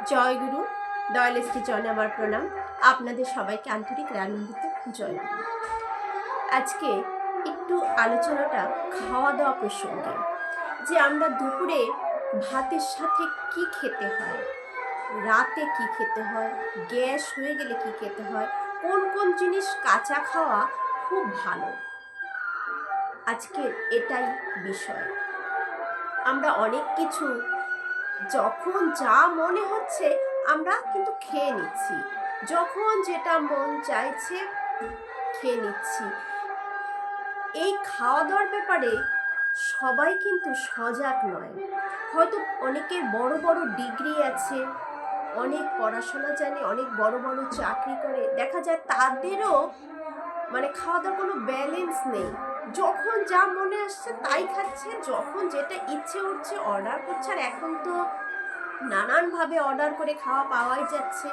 জয় গুরু দয়ালেশটি চরণে আমার প্রণাম। আপনাদের সবাইকে আন্তরিক আনন্দিত জয় গুরু। আজকে একটু আলোচনাটা খাওয়া দাওয়া প্রসঙ্গে, যে আমরা দুপুরে ভাতের সাথে কি খেতে হয়, রাতে কি খেতে হয়, গ্যাস হয়ে গেলে কি খেতে হয়, কোন কোন জিনিস কাঁচা খাওয়া খুব ভালো, আজকে এটাই বিষয়। আমরা অনেক কিছু যখন যা মনে হচ্ছে আমরা কিন্তু খেয়ে নিচ্ছি, যখন যেটা মন চাইছে খেয়ে নিচ্ছি। এই খাওয়া দাওয়ার ব্যাপারে সবাই কিন্তু সজাগ নয়। হয়তো অনেকের বড় বড় ডিগ্রি আছে, অনেক পড়াশোনা জানে, অনেক বড় বড় চাকরি করে, দেখা যায় তাদেরও খাওয়া দাওয়ার কোনো ব্যালেন্স নেই। যখন যা মনে আসছে তাই খাচ্ছে, যখন যেটা ইচ্ছে উঠছে অর্ডার করছে। আর এখন তো নানানভাবে অর্ডার করে খাওয়া পাওয়াই যাচ্ছে,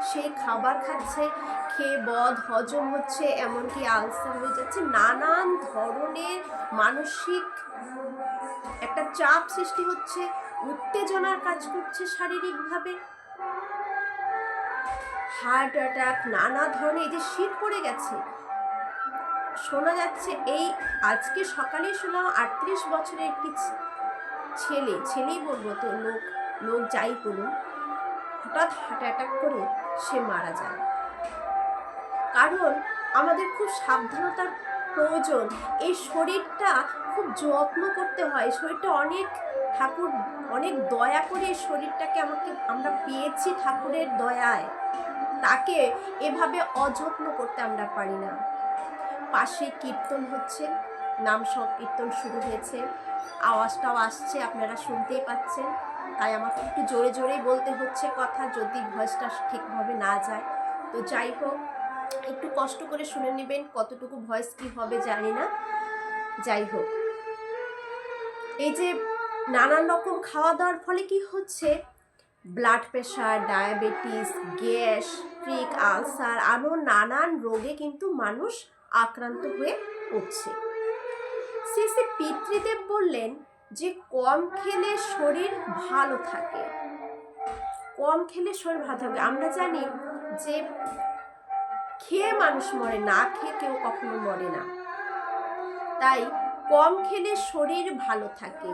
সেই খাবার খাচ্ছে, খেয়ে বদ হজম হচ্ছে, এমনকি আলসার হয়ে যাচ্ছে। নানান ধরনের মানসিক একটা চাপ সৃষ্টি হচ্ছে, উত্তেজনার কাজ করছে শারীরিকভাবে, হার্ট অ্যাটাক, নানা ধরনের। এই যে শীত পড়ে গেছে, শোনা যাচ্ছে, এই আজকে সকালেই শুনলাম 38 বছরের একটি ছেলেই বলবো তো, লোক যাই বলুন, হঠাৎ হার্ট অ্যাটাক করে সে মারা যায়। কারণ আমাদের খুব সাবধানতার প্রয়োজন। এই শরীরটা খুব যত্ন করতে হয়। শরীরটা ঠাকুর অনেক দয়া করে এই শরীরটাকে আমরা পেয়েছি ঠাকুরের দয়ায়, তাকে এভাবে অযত্ন করতে আমরা পারি না। পাশে কীর্তন হচ্ছে, নাম সংকীর্তন শুরু হয়েছে, আওয়াজটাও আসছে, আপনারা শুনতেই পাচ্ছেন। তাই আমাকে একটু জোরে জোরেই বলতে হচ্ছে কথা, যদি ভয়েসটা ঠিকভাবে না যায়। তো যাই হোক, একটু কষ্ট করে শুনে নেবেন, কতটুকু ভয়েস কি হবে জানি না। যাই হোক, এই যে নানান রকম খাওয়া দাওয়ার ফলে কি হচ্ছে, blood pressure, diabetes, gastric, ulcer, আরও নানান রোগে কিন্তু মানুষ আক্রান্ত হয়ে পড়ছে। শ্রী শ্রী পিতৃদেব বললেন যে কম খেলে শরীর ভালো থাকে, কম খেলে শরীর ভালো থাকে। আমরা জানি যে খেয়ে মানুষ মরে, না খেয়ে কেউ কখনো মরে না। তাই কম খেলে শরীর ভালো থাকে।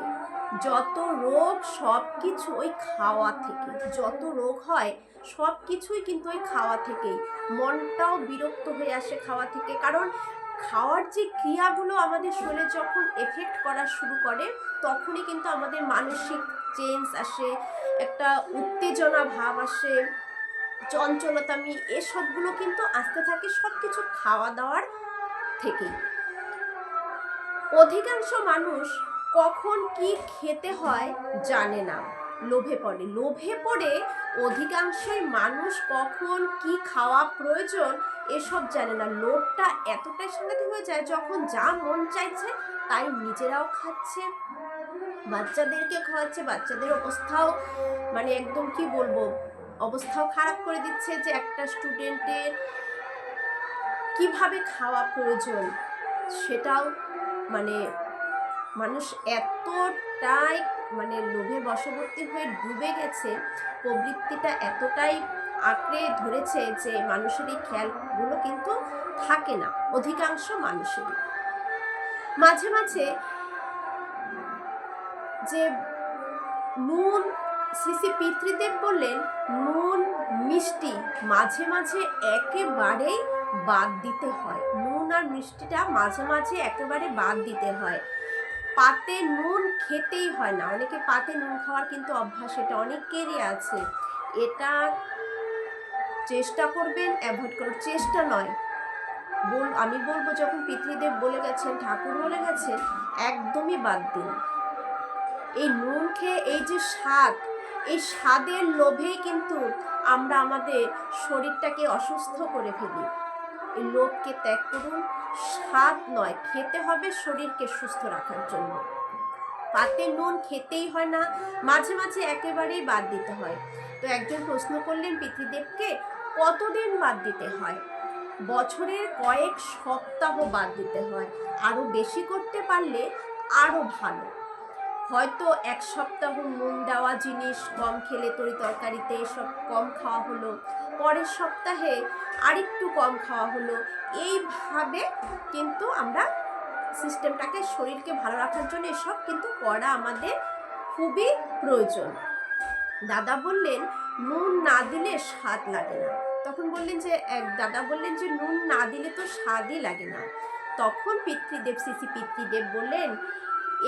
যত রোগ সব কিছু ওই খাওয়া থেকে, যত রোগ হয় সব কিছুই কিন্তু ওই খাওয়া থেকেই। মনটাও বিরক্ত হয়ে আসে খাওয়া থেকে, কারণ খাওয়ার যে ক্রিয়াগুলো আমাদের শরীরে যখন এফেক্ট করা শুরু করে, তখনই কিন্তু আমাদের মানসিক চেঞ্জ আসে, একটা উত্তেজনা ভাব আসে, চঞ্চলতামি, এসবগুলো কিন্তু আসতে থাকে সব কিছু খাওয়া দাওয়ার থেকেই। অধিকাংশ মানুষ কখন কি খেতে হয় জানে না, লোভে পড়ে অধিকাংশই মানুষ কখন কি খাওয়া প্রয়োজন এসব জানে না। লোভটা এতটাই সাংঘাতিক হয়ে যায়, যখন যা মন চাইছে তাই নিজেরাও খাচ্ছে, বাচ্চাদেরকে খাওয়াচ্ছে। বাচ্চাদের অবস্থাও একদম কি বলবো, অবস্থাও খারাপ করে দিচ্ছে, যে একটা স্টুডেন্টের কিভাবে খাওয়া প্রয়োজন সেটাও মানুষ এতটাই লোভে বশবর্তী হয়ে ডুবে গেছে, প্রবৃত্তিটা এতটাই আঁকড়ে ধরেছে যে মানুষের এই খেয়ালগুলো কিন্তু থাকে না অধিকাংশ মানুষেরই। মাঝে মাঝে যে নুন, শ্রী শ্রী পিতৃদেব বললেন নুন মিষ্টি মাঝে মাঝে একেবারেই বাদ দিতে হয়। নুন আর মিষ্টিটা মাঝে মাঝে একেবারে বাদ দিতে হয়। পাতে নুন খেতেই হয় না। অনেকে পাতে নুন খাওয়ার কিন্তু অভ্যাস, এটা অনেকেরই আছে। এটা চেষ্টা করবেন অ্যাভয়েড করার, চেষ্টা নয়, আমি বলবো যখন পিতৃদেব বলে গেছেন, ঠাকুর বলে গেছেন, একদমই বাদ দিন। এই নুন খেয়ে এই যে স্বাদ, এই স্বাদের লোভেই কিন্তু আমরা আমাদের শরীরটাকে অসুস্থ করে ফেলি। এই লোভকে ত্যাগ করুন। স্বাদ নয়, খেতে হবে শরীরকে সুস্থ রাখার জন্য। পাতে নুন খেতেই হয় না, মাঝে মাঝে একেবারেই বাদ দিতে হয়। তো একজন প্রশ্ন করলেন পিতৃদেবকে, কতদিন বাদ দিতে হয়? বছরের কয়েক সপ্তাহ বাদ দিতে হয়, আরো বেশি করতে পারলে আরো ভালো। হয়তো এক সপ্তাহ নুন দেওয়া জিনিস কম খেলে, তরি তরকারিতে এসব কম খাওয়া হলো, পরের সপ্তাহে আরেকটু কম খাওয়া হলো। এইভাবে কিন্তু আমরা সিস্টেমটাকে, শরীরকে ভালো রাখার জন্য এসব কিন্তু করা আমাদের খুবই প্রয়োজন। দাদা বললেন নুন না দিলে স্বাদ লাগে না। তখন বললেন যে দাদা বললেন যে নুন না দিলে তো স্বাদই লাগে না। তখন পিতৃদেব, শ্রী পিতৃদেব বললেন,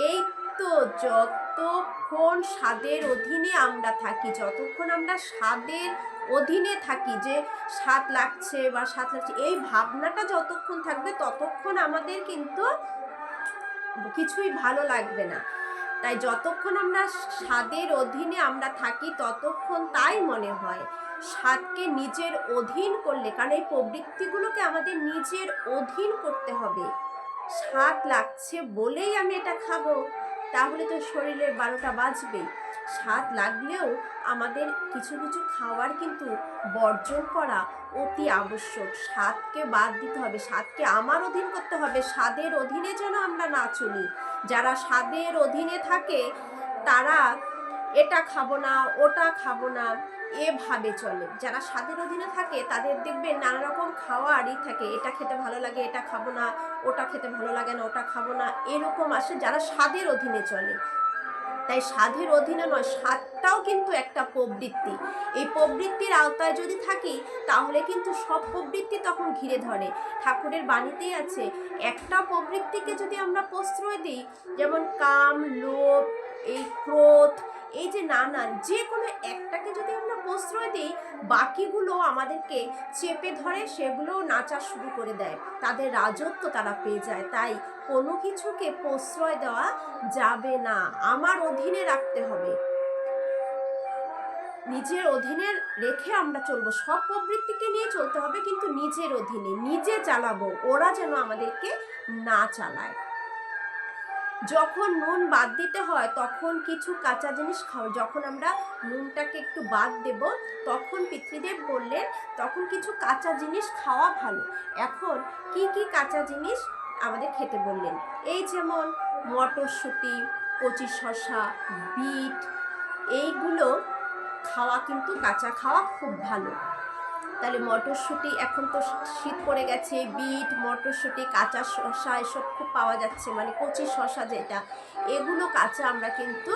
এই তো যতক্ষণ স্বাদের অধীনে আমরা থাকি, যতক্ষণ আমরা স্বাদের অধীনে থাকি, যে স্বাদ লাগছে বা স্বাদ লাগছে, এই ভাবনাটা যতক্ষণ থাকবে ততক্ষণ আমাদের কিন্তু কিছুই ভালো লাগবে না। তাই যতক্ষণ আমরা স্বাদের অধীনে আমরা থাকি ততক্ষণ তাই মনে হয় স্বাদকে নিজের অধীন করলে, কারণ এই প্রবৃত্তিগুলোকে আমাদের নিজের অধীন করতে হবে। স্বাদ লাগছে বলেই আমি এটা খাবো, তাহলে তো শরীরের 12টা বাজবেই। স্বাদ লাগলেও আমাদের কিছু কিছু খাওয়ার কিন্তু বর্জন করা অতি আবশ্যক। স্বাদকে বাদ দিতে হবে, স্বাদকে আমার অধীন করতে হবে। স্বাদের অধীনে যেন আমরা না চলি। যারা স্বাদের অধীনে থাকে তারা এটা খাবো না, ওটা খাবো না, এভাবে চলে। যারা স্বাদের অধীনে থাকে তাদের দেখবেন নানা রকম খাওয়ারই থাকে, এটা খেতে ভালো লাগে এটা খাবো না, ওটা খেতে ভালো লাগে না ওটা খাবো না, এরকম আসে যারা স্বাদের অধীনে চলে। তাই স্বাদের অধীনে নয়, স্বাদটাও কিন্তু একটা প্রবৃত্তি। এই প্রবৃত্তির আওতায় যদি থাকি তাহলে কিন্তু সব প্রবৃত্তি তখন ঘিরে ধরে। ঠাকুরের বাণীতেই আছে, একটা প্রবৃত্তিকে যদি আমরা প্রশ্রয় দিই, যেমন কাম, লোভ, এই ক্রোধ, এই যে নানান, যে কোনো একটাকে যদি আমরা প্রশ্রয় দিই, বাকিগুলো আমাদেরকে চেপে ধরে, সেগুলো নাচা শুরু করে দেয়, তাদের রাজত্ব তারা পেয়ে যায়। তাই কোনো কিছুকে প্রশ্রয় দেওয়া যাবে না, আমার অধীনে রাখতে হবে, নিজের অধীনে রেখে আমরা চলবো। সব প্রবৃত্তিকে নিয়ে চলতে হবে, কিন্তু নিজের অধীনে, নিজে চালাবো, ওরা যেন আমাদেরকে না চালায়। যখন নুন বাদ দিতে হয় তখন কিছু কাঁচা জিনিস খাও। যখন আমরা নুনটাকে একটু বাদ দেব তখন পিতৃদেব বললেন তখন কিছু কাঁচা জিনিস খাওয়া ভালো। এখন কি কি কাঁচা জিনিস আমাদের খেতে বললেন, এই যেমন মটরশুঁটি, কচি শসা, বিট, এইগুলো খাওয়া কিন্তু কাঁচা খাওয়া খুব ভালো। তাহলে মটরশুঁটি, এখন তো শীত পড়ে গেছে, বিট, মটরশুঁটি, কাঁচা শসা এসব খুব পাওয়া যাচ্ছে, মানে কচি শসা যেটা, এগুলো কাঁচা আমরা কিন্তু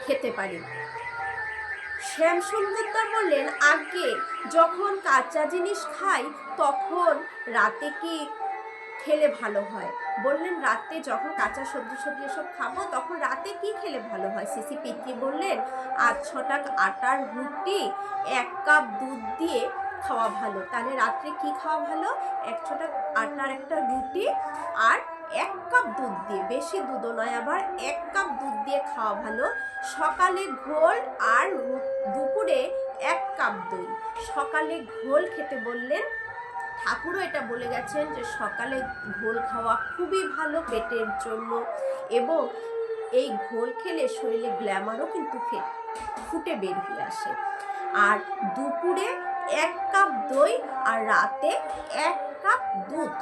খেতে পারি। শ্যামসুন্দরদা বললেন আগে যখন কাঁচা জিনিস খাই তখন রাতে কি খেলে ভালো হয়? বললেন রাতে যখন কাঁচা সবজি এসব খাবো তখন রাতে কি খেলে ভালো হয়? সিসি পিতৃ বললেন 8-6টা আটার রুটি 1 কাপ দুধ দিয়ে খাওয়া ভালো। তাহলে রাত্রে কি খাওয়া ভালো? 1-6টা আটার একটা রুটি আর 1 কাপ দুধ দিয়ে, বেশি দুধও নয়, আবার 1 কাপ দুধ দিয়ে খাওয়া ভালো। সকালে ঘোল আর দুপুরে 1 কাপ দই। সকালে ঘোল খেতে বললেন। ঠাকুরও এটা বলে গেছেন যে সকালে ঘোল খাওয়া খুবই ভালো পেটের জন্য, এবং এই ঘোল খেলে শরীরে গ্ল্যামারও কিন্তু ফুটে বের হয়ে আসে। আর দুপুরে 1 কাপ দই আর রাতে 1 কাপ দুধ।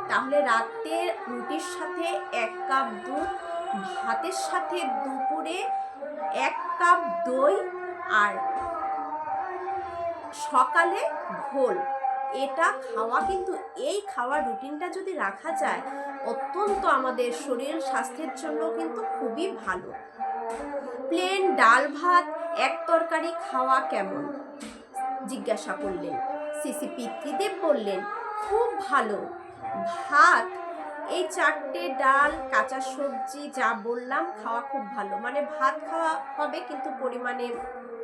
তাহলে রাতে রুটির সাথে 1 কাপ দুধ, ভাতের সাথে দুপুরে 1 কাপ দই আর সকালে ঘোল, এটা খাওয়া কিন্তু, এই খাওয়ার রুটিনটা যদি রাখা যায় অত্যন্ত আমাদের শরীর স্বাস্থ্যের জন্য কিন্তু খুবই ভালো। প্লেন ডাল ভাত 1 তরকারি খাওয়া কেমন জিজ্ঞাসা করলেন। সিসি পিতৃদেব বললেন খুব ভালো। ভাত, এই 4টে ডাল, কাঁচা সবজি যা বললাম খাওয়া খুব ভালো। মানে ভাত খাওয়া হবে কিন্তু পরিমাণে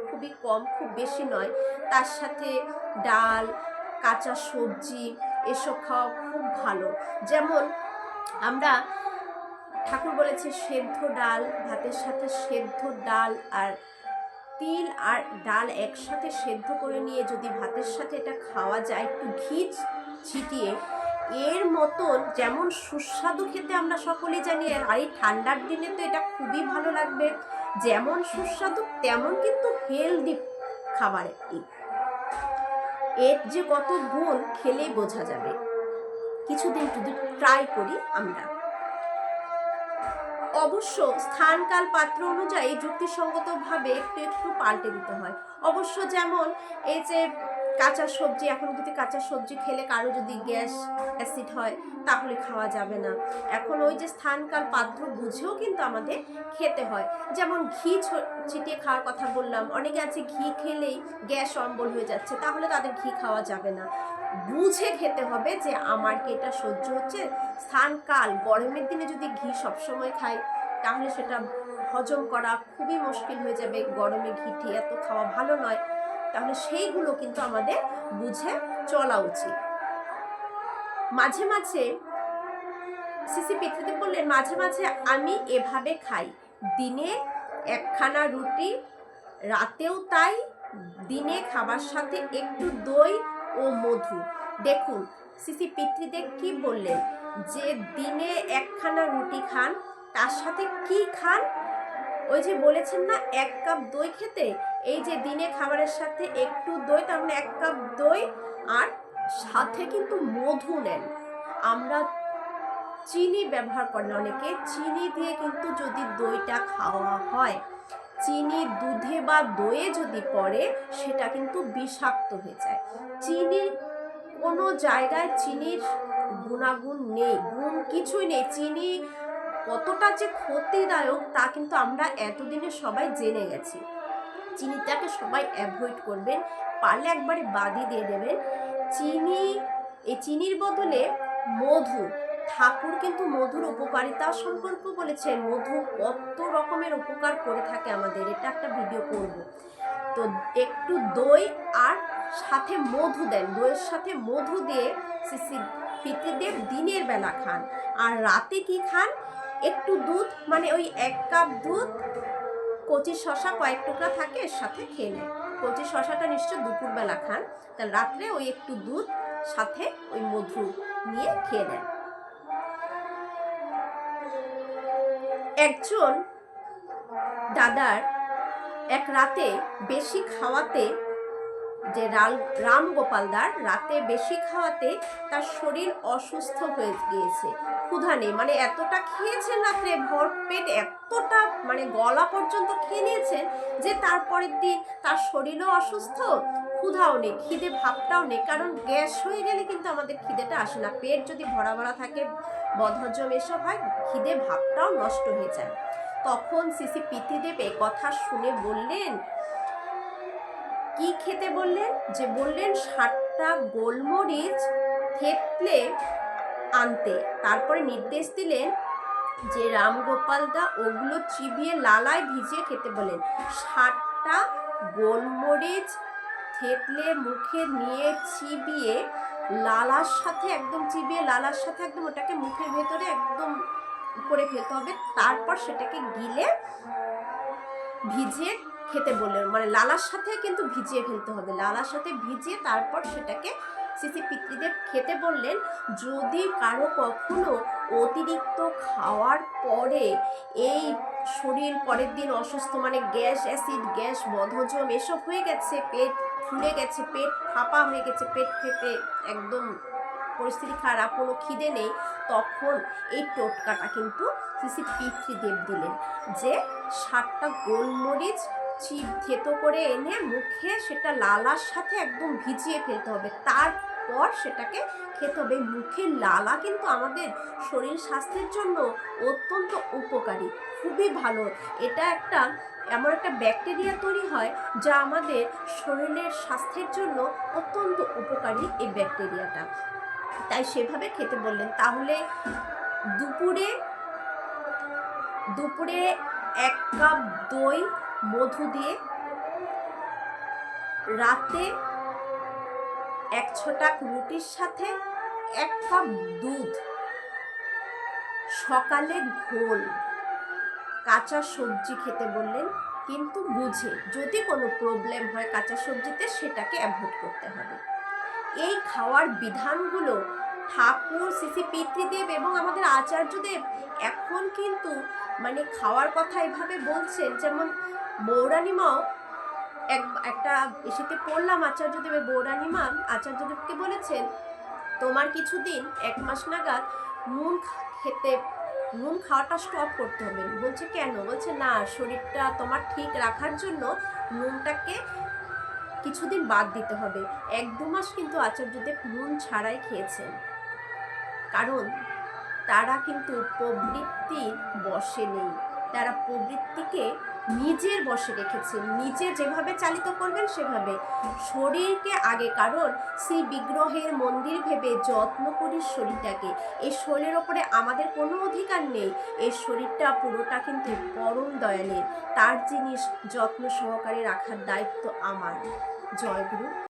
খুবই কম, খুব বেশি নয়। তার সাথে ডাল, কাঁচা সবজি এসব খাওয়া খুব ভালো। যেমন আমরা, ঠাকুর বলেছে সেদ্ধ ডাল, ভাতের সাথে সেদ্ধ ডাল আর তিল আর ডাল একসাথে সেদ্ধ করে নিয়ে যদি ভাতের সাথে এটা খাওয়া যায় একটু ঘি ছিটিয়ে, এর মতন যেমন সুস্বাদু খেতে আমরা সকলেই জানি, আর এই ঠান্ডার দিনে তো এটা খুবই ভালো লাগবে। যেমন সুস্বাদু তেমন কিন্তু হেলদি খাবার একটি, এর যে কত গুণ খেলেই বোঝা যাবে। কিছুদিন যদি ট্রাই করি আমরা। অবশ্য স্থান কাল পাত্র অনুযায়ী যুক্তিসঙ্গতভাবে একটু একটু পাল্টে দিতে হয়। অবশ্য যেমন এই যে কাঁচা সবজি, এখন যদি কাঁচা সবজি খেলে কারো যদি গ্যাস অ্যাসিড হয় তাহলে খাওয়া যাবে না। এখন ওই যে স্থান কাল পাত্র বুঝেও কিন্তু আমাদের খেতে হয়। যেমন ঘি ছিটিয়ে খাওয়ার কথা বললাম, অনেকে আছে ঘি খেলেই গ্যাস অম্বল হয়ে যাচ্ছে, তাহলে তাদের ঘি খাওয়া যাবে না। বুঝে খেতে হবে যে আমার কি এটা সহ্য হচ্ছে। স্থান কাল, গরমের দিনে যদি ঘি সবসময় খাই তাহলে সেটা হজম করা খুবই মুশকিল হয়ে যাবে। গরমে ঘি এত খাওয়া ভালো নয়। তাহলে সেইগুলো কিন্তু আমাদের বুঝে চলা উচিত। মাঝে মাঝে সিসি পিতৃদেব বললেন, মাঝে মাঝে আমি এভাবে খাই, দিনে একখানা রুটি, রাতেও তাই, দিনে খাবার সাথে একটু দই ও মধু। দেখুন সিসি পিতৃদেব কি বললেন, যে দিনে একখানা রুটি খান, তার সাথে কি খান, ওই যে বলেছেন না 1 কাপ দই খেতে, এই যে দিনে খাবারের সাথে একটু দই, তার মানে 1 কাপ দই, আর সাথে কিন্তু মধু নেন। আমরা চিনি ব্যবহার করেন অনেকে, চিনি দিয়ে কিন্তু যদি দইটা খাওয়া হয়, চিনি দুধে বা দইয়ে যদি পড়ে সেটা কিন্তু বিষাক্ত হয়ে যায়। চিনি কোনো জায়গায় চিনির গুণাগুণ নেই, গুণ কিছুই নেই। চিনি কতটা যে ক্ষতিদায়ক তা কিন্তু আমরা এতদিনে সবাই জেনে গেছি। চিনিটাকে সবাই অ্যাভয়েড করবেন, পারলে একবারে বাদই দিয়ে দেবেন চিনি। এই চিনির বদলে মধু, ঠাকুর কিন্তু মধুর উপকারিতা সম্পর্কে বলেছেন, মধু কত রকমের উপকার করে থাকে আমাদের, এটা একটা ভিডিও করব। তো একটু দই আর সাথে মধু দেন, দইয়ের সাথে মধু দিয়ে সিসি পিতৃদেব দিনের বেলা খান। আর রাতে কি খান, একটু দুধ, মানে ওই 1 কাপ দুধ, কচি শশা কয়েক টুকরা থাকে এর সাথে খেয়ে নেয়। কচি শশাটা নিশ্চয় দুপুরবেলা খান, তাহলে রাত্রে ওই একটু দুধ সাথে ওই মধু নিয়ে খেয়ে নেন। একজন দাদার এক রাতে বেশি খাওয়াতে, যে রামগোপালদার রাতে বেশি খাওয়াতে তার শরীর অসুস্থ হয়ে গিয়েছে। ক্ষুধা নেই, মানে এতটা খেয়েছেন রাত্রে ভর পেট, এতটা মানে গলা পর্যন্ত খেয়ে নিয়েছেন যে তারপরের দিন তার শরীরও অসুস্থ, ক্ষুধাও নেই, খিদে ভাবটাও নেই। কারণ গ্যাস হয়ে গেলে কিন্তু আমাদের খিদেটা আসে না, পেট যদি ভরা ভরা থাকে, বদহজম এসব হয়, খিদে ভাবটাও নষ্ট হয়ে যায়। তখন সিসি পিতৃদেব এই কথা শুনে বললেন, কি খেতে বললেন, যে বললেন 60টা গোলমরিচ থেতলে আনতে। তারপরে নির্দেশ দিলেন যে রামগোপালদা ওগুলো চিবিয়ে লালায় ভিজিয়ে খেতে বলেন। 60টা গোলমরিচ থেতলে মুখে নিয়ে চিবিয়ে লালার সাথে একদম, চিবিয়ে লালার সাথে একদম ওটাকে মুখের ভেতরে একদম করে ফেলতে হবে। তারপর সেটাকে গিলে ভিজিয়ে খেতে বললেন, মানে লালার সাথে কিন্তু ভিজিয়ে ফেলতে হবে, লালার সাথে ভিজিয়ে তারপর সেটাকে সিসি পিতৃদেব খেতে বললেন। যদি কারো কখনো অতিরিক্ত খাওয়ার পরে এই শরীর পরের দিন অসুস্থ, মানে গ্যাস অ্যাসিড, গ্যাস বদহজম এসব হয়ে গেছে, পেট ফুলে গেছে, পেট ফাঁপা হয়ে গেছে, পেট ফেপে একদম পরিস্থিতি খারাপ, কোনো খিদে নেই, তখন এই টোটকাটা কিন্তু সিসি পিতৃদেব দিলেন, যে 60টা গোলমরিচ থেতো করে এনে মুখে সেটা লালার সাথে একদম ভিজিয়ে ফেলতে হবে, তারপর সেটাকে খেতে হবে। মুখের লালা কিন্তু আমাদের শরীর স্বাস্থ্যের জন্য অত্যন্ত উপকারী, খুবই ভালো। এটা একটা এমন একটা ব্যাকটেরিয়া তৈরি হয় যা আমাদের শরীরের স্বাস্থ্যের জন্য অত্যন্ত উপকারী এই ব্যাকটেরিয়াটা, তাই সেভাবে খেতে বললেন। তাহলে দুপুরে 1 কাপ দই মধু দিয়ে, রাতে 1 ছটাক রুটির সাথে 1 কাপ দুধ, সকালে ঘোল, কাঁচা সবজি খেতে বললেন, কিন্তু বুঝে, যদি কোনো প্রবলেম হয় কাঁচা সবজিতে সেটাকে অ্যাভয়েড করতে হবে। এই খাওয়ার বিধানগুলো ঠাকুর, সিসি পিতৃদেব এবং আমাদের আচার্যদেব এখন কিন্তু মানে খাওয়ার কথা এভাবে বলছেন। যেমন বৌরানীমাও একটা এসেতে পড়লাম, আচার্যদেবের বৌরানীমা আচার্যদেবকে বলেছেন, তোমার কিছুদিন 1 মাস নাগাদ নুন খেতে নুন খাওয়াটা স্টপ করতে হবে। বলছে কেন? বলছে না, শরীরটা তোমার ঠিক রাখার জন্য নুনটাকে কিছুদিন বাদ দিতে হবে। 1-2 মাস কিন্তু আচার্যদেব নুন ছাড়াই খেয়েছেন, কারণ তারা কিন্তু প্রবৃত্তির বশে নেই, তারা প্রবৃত্তিকে নিজের বশে রেখেছেন, নিজে যেভাবে চালিত করবেন সেভাবে। শরীরকে আগে, কারণ সেই বিগ্রহের মন্দির ভেবে যত্ন করি শরীরটাকে। এই শরীরের ওপরে আমাদের কোনো অধিকার নেই, এই শরীরটা পুরোটা কিন্তু পরম দয়ালের, তার জিনিস যত্ন সহকারে রাখার দায়িত্ব আমার। জয় গুরু।